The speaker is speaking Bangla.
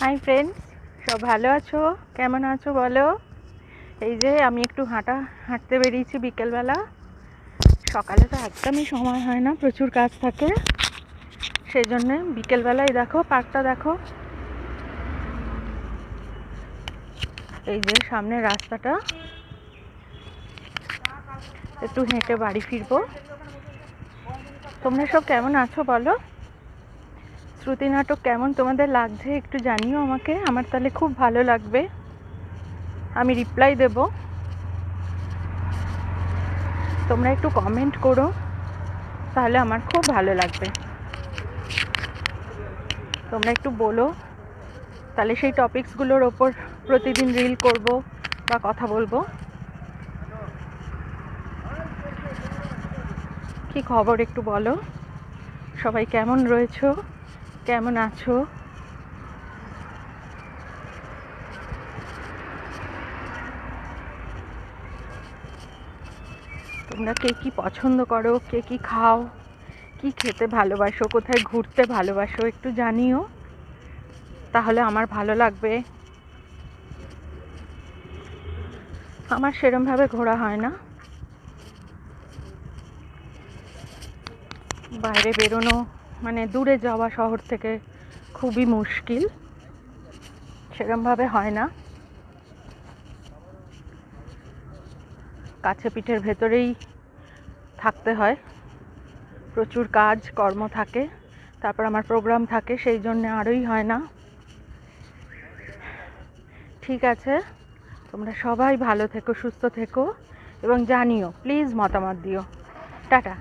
হাই ফ্রেন্ডস, সব ভালো আছো? কেমন আছো বলো? এই যে আমি একটু হাঁটতে বেরিয়েছি বিকেলবেলা। সকালে তো একদমই সময় হয় না, প্রচুর কাজ থাকে। সেই জন্যে বিকেলবেলায় দেখো পার্কটা দেখো, এই যে সামনে রাস্তাটা, একটু হেঁটে বাড়ি ফিরবো। তোমরা সব কেমন আছো বলো? শ্রুতি নাটক কেমন তোমাদের লাগছে একটু জানিও আমাকে, আমার তাহলে খুব ভালো লাগবে, আমি রিপ্লাই দেব। তোমরা একটু কমেন্ট করো, তাহলে আমার খুব ভালো লাগবে। তোমরা একটু বলো, তাহলে সেই টপিকসগুলোর ওপর প্রতিদিন রিল করব বা কথা বলবো। কি খবর একটু বলো, সবাই কেমন রয়েছো, কেমন আছো? তোমরা কে কি পছন্দ করো, কে কি খাও, কি খেতে ভালোবাসো, কোথায় ঘুরতে ভালোবাসো একটু জানিও, তাহলে আমার ভালো লাগবে। আমার সেরমভাবে ঘোরা হয় না, বাইরে বেরোনো মানে দূরে যাওয়া শহর থেকে খুবই মুশকিল, সেরমভাবে হয় না। কাছে পিঠের ভেতরেই থাকতে হয়, প্রচুর কাজ কর্ম থাকে, তারপর আমার প্রোগ্রাম থাকে, সেই জন্য আরোই হয় না। ঠিক আছে, তোমরা সবাই ভালো থেকো, সুস্থ থেকো এবং জানিও, প্লিজ মতামত দিও। টাটা।